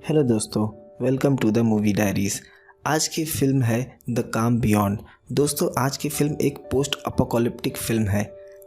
Hello दोस्तों, welcome to the movie diaries. आज की फ़िल्म है द काम बियॉन्ड। दोस्तों, आज की फ़िल्म एक पोस्ट अपोकलिप्टिक फ़िल्म है।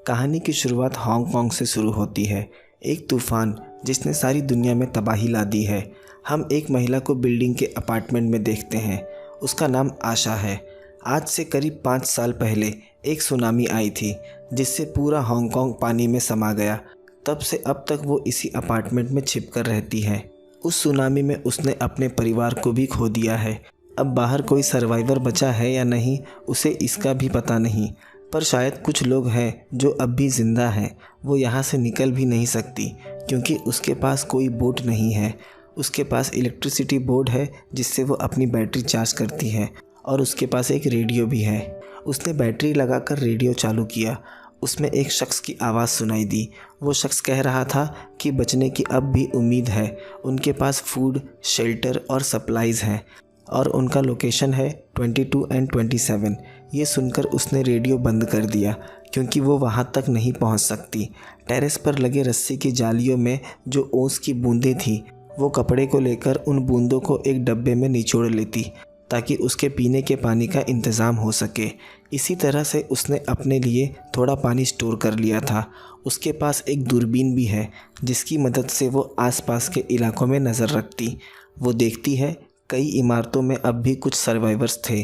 कहानी की शुरुआत हांगकांग से शुरू होती है। एक तूफ़ान जिसने सारी दुनिया में तबाही ला दी है। हम एक महिला को बिल्डिंग के अपार्टमेंट में देखते हैं। उसका नाम आशा है। आज से करीब 5 साल पहले एक सुनामी आई थी जिससे पूरा हांगकांग पानी में समा गया। तब से अब तक वो इसी अपार्टमेंट में छिपकर रहती है। उस सुनामी में उसने अपने परिवार को भी खो दिया है। अब बाहर कोई सर्वाइवर बचा है या नहीं, उसे इसका भी पता नहीं। पर शायद कुछ लोग हैं जो अब भी ज़िंदा हैं। वो यहाँ से निकल भी नहीं सकती क्योंकि उसके पास कोई बोट नहीं है। उसके पास इलेक्ट्रिसिटी बोर्ड है जिससे वो अपनी बैटरी चार्ज करती है, और उसके पास एक रेडियो भी है। उसने बैटरी लगाकर रेडियो चालू किया। उसमें एक शख्स की आवाज़ सुनाई दी। वो शख्स कह रहा था कि बचने की अब भी उम्मीद है। उनके पास फूड, शेल्टर और सप्लाइज़ हैं और उनका लोकेशन है 22 एंड 27। ये सुनकर उसने रेडियो बंद कर दिया क्योंकि वो वहाँ तक नहीं पहुँच सकती। टेरेस पर लगे रस्सी की जालियों में जो ओस की बूंदें थीं, वो कपड़े को लेकर उन बूंदों को एक डब्बे में निचोड़ लेती ताकि उसके पीने के पानी का इंतज़ाम हो सके। इसी तरह से उसने अपने लिए थोड़ा पानी स्टोर कर लिया था। उसके पास एक दूरबीन भी है जिसकी मदद से वो आसपास के इलाकों में नज़र रखती। वो देखती है कई इमारतों में अब भी कुछ सर्वाइवर्स थे।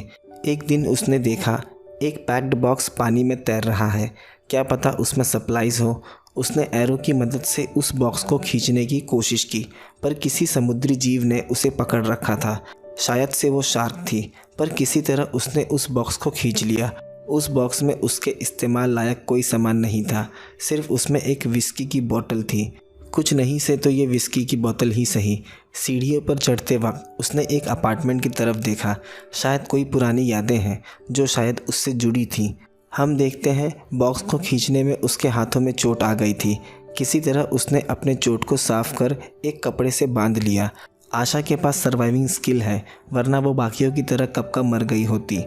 एक दिन उसने देखा एक पैक्ड बॉक्स पानी में तैर रहा है। क्या पता उसमें सप्लाइज़ हो। उसने एरो की मदद से उस बॉक्स को खींचने की कोशिश की, पर किसी समुद्री जीव ने उसे पकड़ रखा था। शायद से वो शार्क थी, पर किसी तरह उसने उस बॉक्स को खींच लिया। उस बॉक्स में उसके इस्तेमाल लायक कोई सामान नहीं था, सिर्फ उसमें एक विस्की की बोतल थी। कुछ नहीं से तो ये विस्की की बोतल ही सही। सीढ़ियों पर चढ़ते वक्त उसने एक अपार्टमेंट की तरफ देखा। शायद कोई पुरानी यादें हैं जो शायद उससे जुड़ी थीं। हम देखते हैं बॉक्स को खींचने में उसके हाथों में चोट आ गई थी। किसी तरह उसने अपने चोट को साफ कर एक कपड़े से बांध लिया। आशा के पास सर्वाइविंग स्किल है, वरना वो बाकियों की तरह कब का मर गई होती।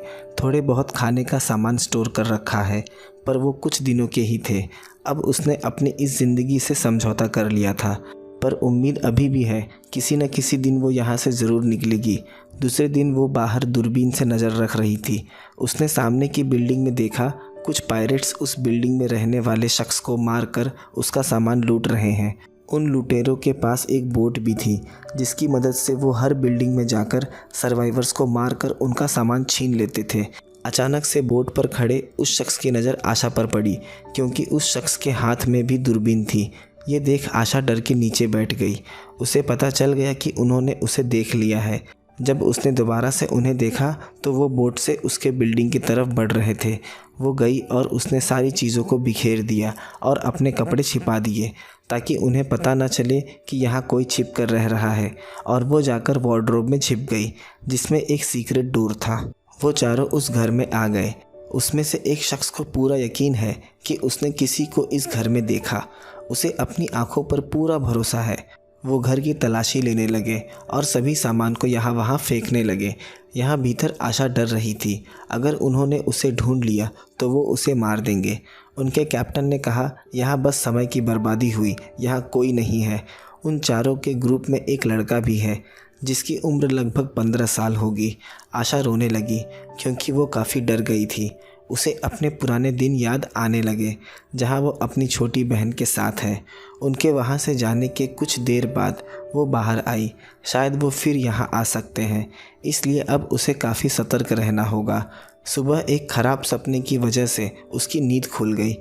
थोड़े बहुत खाने का सामान स्टोर कर रखा है, पर वो कुछ दिनों के ही थे। अब उसने अपनी इस ज़िंदगी से समझौता कर लिया था, पर उम्मीद अभी भी है किसी न किसी दिन वो यहाँ से ज़रूर निकलेगी। दूसरे दिन वो बाहर दूरबीन से नज़र रख रही थी। उसने सामने की बिल्डिंग में देखा कुछ पायरेट्स उस बिल्डिंग में रहने वाले शख्स को मारकर उसका सामान लूट रहे हैं। उन लुटेरों के पास एक बोट भी थी जिसकी मदद से वो हर बिल्डिंग में जाकर सर्वाइवर्स को मारकर उनका सामान छीन लेते थे। अचानक से बोट पर खड़े उस शख्स की नज़र आशा पर पड़ी, क्योंकि उस शख्स के हाथ में भी दूरबीन थी। ये देख आशा डर के नीचे बैठ गई। उसे पता चल गया कि उन्होंने उसे देख लिया है। जब उसने दोबारा से उन्हें देखा तो वो बोट से उसके बिल्डिंग की तरफ बढ़ रहे थे। वो गई और उसने सारी चीज़ों को बिखेर दिया और अपने कपड़े छिपा दिए ताकि उन्हें पता न चले कि यहाँ कोई छिप कर रह रहा है, और वो जाकर वार्डरोब में छिप गई जिसमें एक सीक्रेट डोर था। वो चारों उस घर में आ गए। उसमें से एक शख्स को पूरा यकीन है कि उसने किसी को इस घर में देखा। उसे अपनी आंखों पर पूरा भरोसा है। वो घर की तलाशी लेने लगे और सभी सामान को यहाँ वहाँ फेंकने लगे। यहाँ भीतर आशा डर रही थी। अगर उन्होंने उसे ढूंढ लिया तो वो उसे मार देंगे। उनके कैप्टन ने कहा, यहाँ बस समय की बर्बादी हुई, यहाँ कोई नहीं है। उन चारों के ग्रुप में एक लड़का भी है जिसकी उम्र लगभग 15 साल होगी। आशा रोने लगी क्योंकि वो काफ़ी डर गई थी। उसे अपने पुराने दिन याद आने लगे जहाँ वो अपनी छोटी बहन के साथ है। उनके वहाँ से जाने के कुछ देर बाद वो बाहर आई। शायद वो फिर यहाँ आ सकते हैं, इसलिए अब उसे काफ़ी सतर्क रहना होगा। सुबह एक ख़राब सपने की वजह से उसकी नींद खुल गई।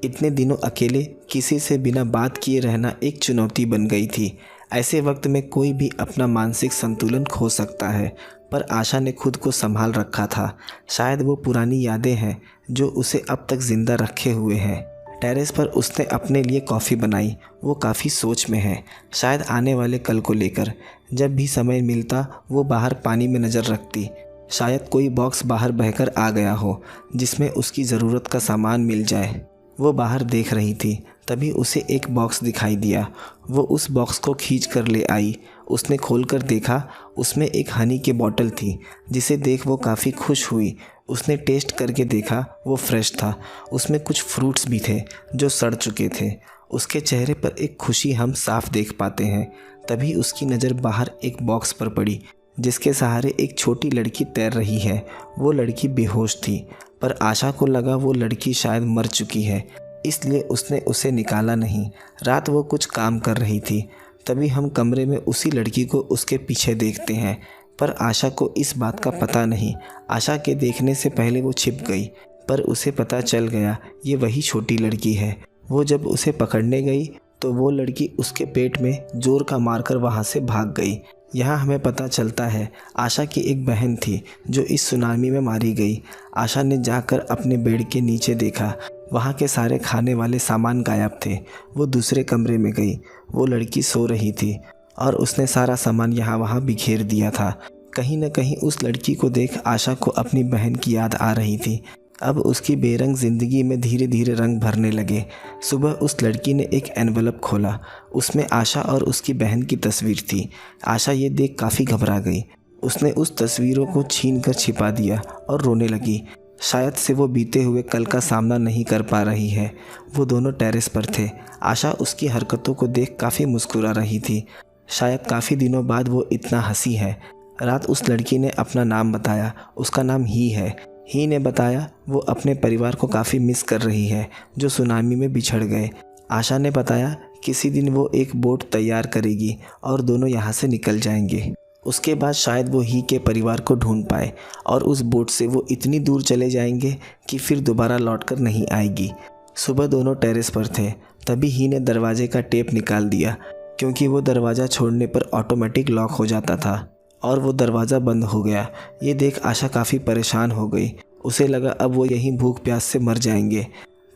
इतने दिनों अकेले किसी से बिना बात किए रहना एक चुनौती बन गई थी। ऐसे वक्त में कोई भी अपना मानसिक संतुलन खो सकता है, पर आशा ने खुद को संभाल रखा था। शायद वो पुरानी यादें हैं जो उसे अब तक ज़िंदा रखे हुए हैं। टेरेस पर उसने अपने लिए कॉफ़ी बनाई। वो काफ़ी सोच में है, शायद आने वाले कल को लेकर। जब भी समय मिलता वो बाहर पानी में नज़र रखती। शायद कोई बॉक्स बाहर बहकर आ गया हो जिसमें उसकी ज़रूरत का सामान मिल जाए। वो बाहर देख रही थी, तभी उसे एक बॉक्स दिखाई दिया। वो उस बॉक्स को खींच कर ले आई। उसने खोलकर देखा, उसमें एक हनी की बोतल थी जिसे देख वो काफ़ी खुश हुई। उसने टेस्ट करके देखा, वो फ्रेश था। उसमें कुछ फ्रूट्स भी थे जो सड़ चुके थे। उसके चेहरे पर एक खुशी हम साफ देख पाते हैं। तभी उसकी नज़र बाहर एक बॉक्स पर पड़ी जिसके सहारे एक छोटी लड़की तैर रही है। वो लड़की बेहोश थी, पर आशा को लगा वो लड़की शायद मर चुकी है, इसलिए उसने उसे निकाला नहीं। रात वो कुछ काम कर रही थी। तभी हम कमरे में उसी लड़की को उसके पीछे देखते हैं, पर आशा को इस बात का पता नहीं। आशा के देखने से पहले वो छिप गई, पर उसे पता चल गया ये वही छोटी लड़की है। वो जब उसे पकड़ने गई तो वो लड़की उसके पेट में जोर का मारकर वहाँ से भाग गई। यहाँ हमें पता चलता है आशा की एक बहन थी जो इस सुनामी में मारी गई। आशा ने जाकर अपने बेड के नीचे देखा, वहाँ के सारे खाने वाले सामान गायब थे। वो दूसरे कमरे में गई, वो लड़की सो रही थी और उसने सारा सामान यहाँ वहाँ बिखेर दिया था। कहीं न कहीं उस लड़की को देख आशा को अपनी बहन की याद आ रही थी। अब उसकी बेरंग ज़िंदगी में धीरे धीरे रंग भरने लगे। सुबह उस लड़की ने एक एनवलप खोला, उसमें आशा और उसकी बहन की तस्वीर थी। आशा ये देख काफ़ी घबरा गई। उसने उस तस्वीरों को छीन कर छिपा दिया और रोने लगी। शायद से वो बीते हुए कल का सामना नहीं कर पा रही है। वो दोनों टेरेस पर थे। आशा उसकी हरकतों को देख काफ़ी मुस्कुरा रही थी। शायद काफ़ी दिनों बाद वो इतना हंसी है। रात उस लड़की ने अपना नाम बताया, उसका नाम ही है। ही ने बताया वो अपने परिवार को काफ़ी मिस कर रही है जो सुनामी में बिछड़ गए। आशा ने बताया किसी दिन वो एक बोट तैयार करेगी और दोनों यहाँ से निकल जाएंगे। उसके बाद शायद वो ही के परिवार को ढूंढ पाए और उस बोट से वो इतनी दूर चले जाएंगे कि फिर दोबारा लौटकर नहीं आएगी। सुबह दोनों टेरेस पर थे। तभी ही ने दरवाजे का टेप निकाल दिया, क्योंकि वो दरवाज़ा छोड़ने पर ऑटोमेटिक लॉक हो जाता था और वो दरवाज़ा बंद हो गया। ये देख आशा काफ़ी परेशान हो गई। उसे लगा अब वो यहीं भूख प्यास से मर जाएंगे।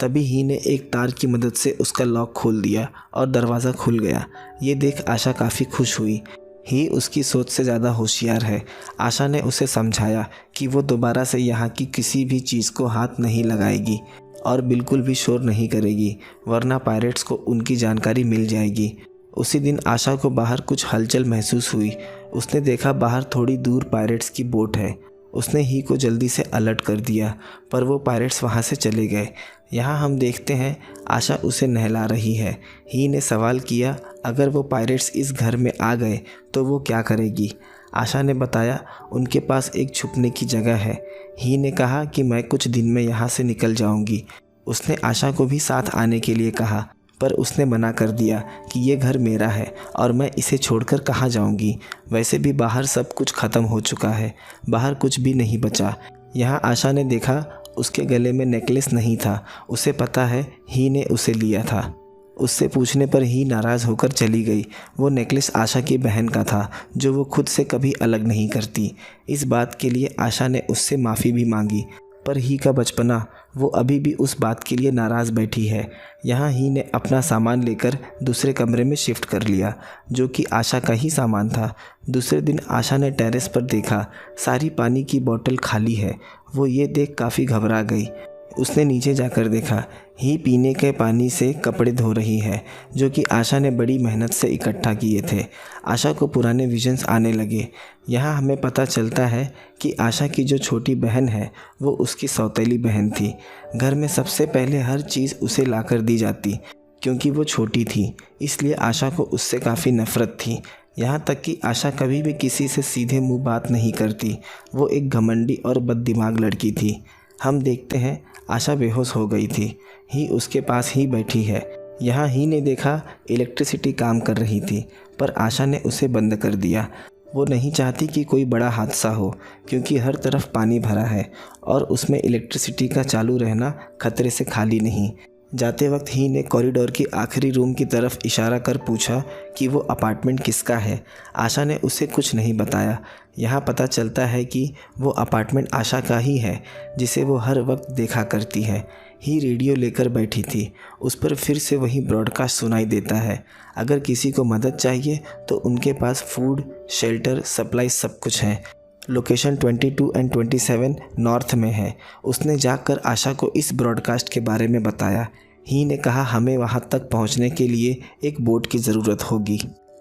तभी ही ने एक तार की मदद से उसका लॉक खोल दिया और दरवाज़ा खुल गया। ये देख आशा काफ़ी खुश हुई। ही उसकी सोच से ज़्यादा होशियार है। आशा ने उसे समझाया कि वो दोबारा से यहाँ की किसी भी चीज़ को हाथ नहीं लगाएगी और बिल्कुल भी शोर नहीं करेगी, वरना पायरेट्स को उनकी जानकारी मिल जाएगी। उसी दिन आशा को बाहर कुछ हलचल महसूस हुई। उसने देखा बाहर थोड़ी दूर पायरेट्स की बोट है। उसने ही को जल्दी से अलर्ट कर दिया, पर वो पायरेट्स वहाँ से चले गए। यहाँ हम देखते हैं आशा उसे नहला रही है। ही ने सवाल किया अगर वो पायरेट्स इस घर में आ गए तो वो क्या करेगी। आशा ने बताया उनके पास एक छुपने की जगह है। ही ने कहा कि मैं कुछ दिन में यहाँ से निकल जाऊँगी। उसने आशा को भी साथ आने के लिए कहा, पर उसने मना कर दिया कि ये घर मेरा है और मैं इसे छोड़कर कहाँ जाऊँगी। वैसे भी बाहर सब कुछ ख़त्म हो चुका है, बाहर कुछ भी नहीं बचा। यहाँ आशा ने देखा उसके गले में नेकलेस नहीं था। उसे पता है ही ने उसे लिया था। उससे पूछने पर ही नाराज़ होकर चली गई। वो नेकलेस आशा की बहन का था जो वो खुद से कभी अलग नहीं करती। इस बात के लिए आशा ने उससे माफ़ी भी मांगी, पर ही का बचपना, वो अभी भी उस बात के लिए नाराज़ बैठी है। यहाँ ही ने अपना सामान लेकर दूसरे कमरे में शिफ्ट कर लिया, जो कि आशा का ही सामान था। दूसरे दिन आशा ने टेरेस पर देखा सारी पानी की बोतल खाली है। वो ये देख काफ़ी घबरा गई। उसने नीचे जाकर देखा ही पीने के पानी से कपड़े धो रही है, जो कि आशा ने बड़ी मेहनत से इकट्ठा किए थे। आशा को पुराने विजन्स आने लगे। यहाँ हमें पता चलता है कि आशा की जो छोटी बहन है वो उसकी सौतेली बहन थी। घर में सबसे पहले हर चीज़ उसे लाकर दी जाती। क्योंकि वो छोटी थी इसलिए आशा को उससे काफ़ी नफ़रत थी। यहाँ तक कि आशा कभी भी किसी से सीधे मुँह बात नहीं करती। वो एक घमंडी और बददिमाग लड़की थी। हम देखते हैं आशा बेहोश हो गई थी। ही उसके पास ही बैठी है। यहाँ ही ने देखा इलेक्ट्रिसिटी काम कर रही थी, पर आशा ने उसे बंद कर दिया। वो नहीं चाहती कि कोई बड़ा हादसा हो, क्योंकि हर तरफ पानी भरा है और उसमें इलेक्ट्रिसिटी का चालू रहना खतरे से खाली नहीं। जाते वक्त ही ने कॉरिडोर की आखिरी रूम की तरफ इशारा कर पूछा कि वो अपार्टमेंट किसका है। आशा ने उसे कुछ नहीं बताया। यहाँ पता चलता है कि वो अपार्टमेंट आशा का ही है, जिसे वो हर वक्त देखा करती है। ही रेडियो लेकर बैठी थी। उस पर फिर से वही ब्रॉडकास्ट सुनाई देता है। अगर किसी को मदद चाहिए तो उनके पास फूड, शेल्टर, सप्लाई सब कुछ है। लोकेशन 22 और 27 नॉर्थ में है। उसने जाकर आशा को इस ब्रॉडकास्ट के बारे में बताया। ही ने कहा हमें वहां तक पहुंचने के लिए एक बोट की ज़रूरत होगी,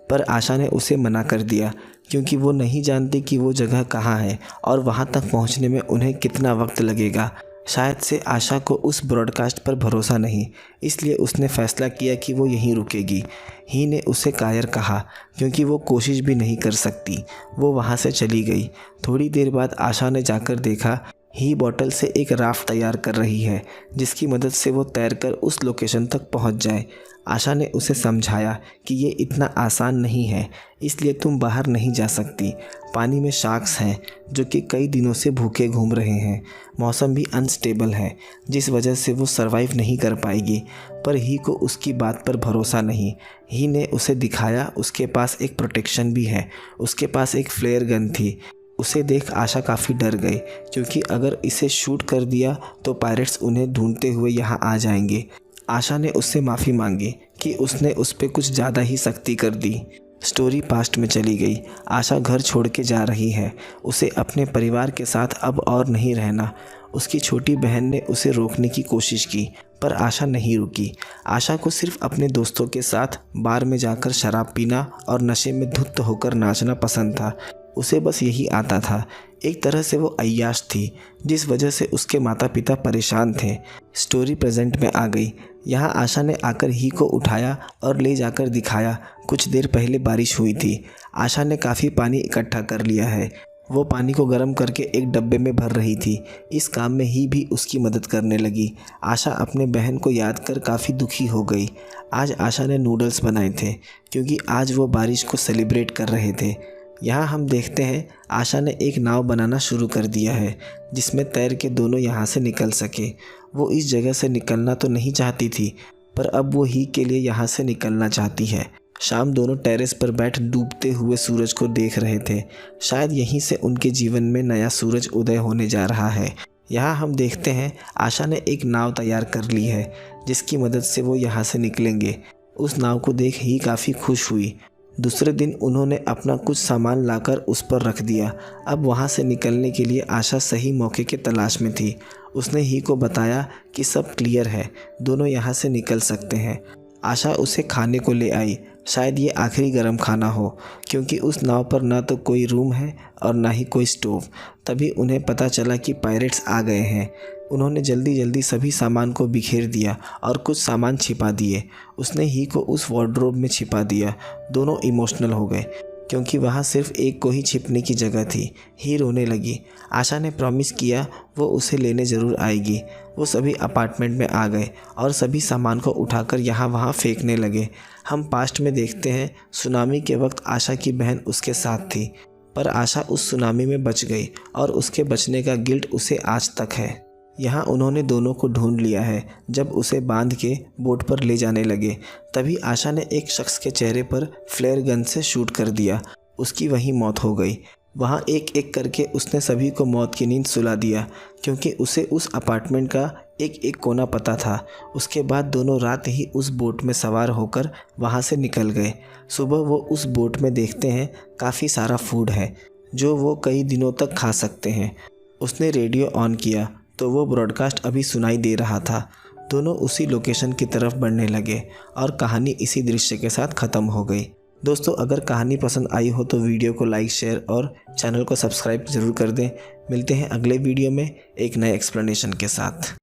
पर आशा ने उसे मना कर दिया, क्योंकि वो नहीं जानती कि वो जगह कहाँ है और वहां तक पहुंचने में उन्हें कितना वक्त लगेगा। शायद से आशा को उस ब्रॉडकास्ट पर भरोसा नहीं, इसलिए उसने फैसला किया कि वो यहीं रुकेगी। ही ने उसे कायर कहा क्योंकि वो कोशिश भी नहीं कर सकती। वो वहाँ से चली गई। थोड़ी देर बाद आशा ने जाकर देखा ही बॉटल से एक राफ्ट तैयार कर रही है, जिसकी मदद से वो तैरकर उस लोकेशन तक पहुंच जाए। आशा ने उसे समझाया कि ये इतना आसान नहीं है, इसलिए तुम बाहर नहीं जा सकती। पानी में शार्क्स हैं जो कि कई दिनों से भूखे घूम रहे हैं। मौसम भी अनस्टेबल है, जिस वजह से वो सरवाइव नहीं कर पाएगी। पर ही को उसकी बात पर भरोसा नहीं। ही ने उसे दिखाया उसके पास एक प्रोटेक्शन भी है। उसके पास एक फ्लेयर गन थी। उसे देख आशा काफ़ी डर गई क्योंकि अगर इसे शूट कर दिया तो पायरेट्स उन्हें ढूंढते हुए यहाँ आ जाएंगे। आशा ने उससे माफ़ी मांगी कि उसने उस पर कुछ ज़्यादा ही सख्ती कर दी। स्टोरी पास्ट में चली गई। आशा घर छोड़ के जा रही है। उसे अपने परिवार के साथ अब और नहीं रहना। उसकी छोटी बहन ने उसे रोकने की कोशिश की, पर आशा नहीं रुकी। आशा को सिर्फ अपने दोस्तों के साथ बार में जाकर शराब पीना और नशे में धुत होकर नाचना पसंद था। उसे बस यही आता था। एक तरह से वो अय्याश थी, जिस वजह से उसके माता पिता परेशान थे। स्टोरी प्रेजेंट में आ गई। यहाँ आशा ने आकर ही को उठाया और ले जाकर दिखाया। कुछ देर पहले बारिश हुई थी। आशा ने काफ़ी पानी इकट्ठा कर लिया है। वो पानी को गर्म करके एक डब्बे में भर रही थी। इस काम में ही भी उसकी मदद करने लगी। आशा अपने बहन को याद कर काफ़ी दुखी हो गई। आज आशा ने नूडल्स बनाए थे क्योंकि आज वो बारिश को सेलिब्रेट कर रहे थे। यहाँ हम देखते हैं आशा ने एक नाव बनाना शुरू कर दिया है जिसमें तैर के दोनों यहाँ से निकल सके। वो इस जगह से निकलना तो नहीं चाहती थी, पर अब वो ही के लिए यहाँ से निकलना चाहती है। शाम दोनों टेरेस पर बैठ डूबते हुए सूरज को देख रहे थे। शायद यहीं से उनके जीवन में नया सूरज उदय होने जा रहा है। यहाँ हम देखते हैं आशा ने एक नाव तैयार कर ली है जिसकी मदद से वो यहाँ से निकलेंगे। उस नाव को देख ही काफ़ी खुश हुई। दूसरे दिन उन्होंने अपना कुछ सामान लाकर उस पर रख दिया। अब वहाँ से निकलने के लिए आशा सही मौके के तलाश में थी। उसने ही को बताया कि सब क्लियर है, दोनों यहाँ से निकल सकते हैं। आशा उसे खाने को ले आई। शायद ये आखिरी गर्म खाना हो क्योंकि उस नाव पर ना तो कोई रूम है और ना ही कोई स्टोव। तभी उन्हें पता चला कि पायरेट्स आ गए हैं। उन्होंने जल्दी जल्दी सभी सामान को बिखेर दिया और कुछ सामान छिपा दिए। उसने ही को उस वार्डरोब में छिपा दिया। दोनों इमोशनल हो गए क्योंकि वहाँ सिर्फ एक को ही छिपने की जगह थी। ही रोने लगी। आशा ने प्रॉमिस किया वो उसे लेने ज़रूर आएगी। वो सभी अपार्टमेंट में आ गए और सभी सामान को उठाकर यहाँ वहाँ फेंकने लगे। हम पास्ट में देखते हैं सुनामी के वक्त आशा की बहन उसके साथ थी, पर आशा उस सुनामी में बच गई और उसके बचने का गिल्ट उसे आज तक है। यहाँ उन्होंने दोनों को ढूंढ लिया है। जब उसे बांध के बोट पर ले जाने लगे तभी आशा ने एक शख्स के चेहरे पर फ्लेयर गन से शूट कर दिया। उसकी वहीं मौत हो गई। वहाँ एक एक करके उसने सभी को मौत की नींद सुला दिया क्योंकि उसे उस अपार्टमेंट का एक एक कोना पता था। उसके बाद दोनों रात ही उस बोट में सवार होकर वहाँ से निकल गए। सुबह वो उस बोट में देखते हैं काफ़ी सारा फूड है जो वो कई दिनों तक खा सकते हैं। उसने रेडियो ऑन किया तो वो ब्रॉडकास्ट अभी सुनाई दे रहा था। दोनों उसी लोकेशन की तरफ बढ़ने लगे और कहानी इसी दृश्य के साथ ख़त्म हो गई। दोस्तों, अगर कहानी पसंद आई हो तो वीडियो को लाइक, शेयर और चैनल को सब्सक्राइब ज़रूर कर दें। मिलते हैं अगले वीडियो में एक नए एक्सप्लेनेशन के साथ।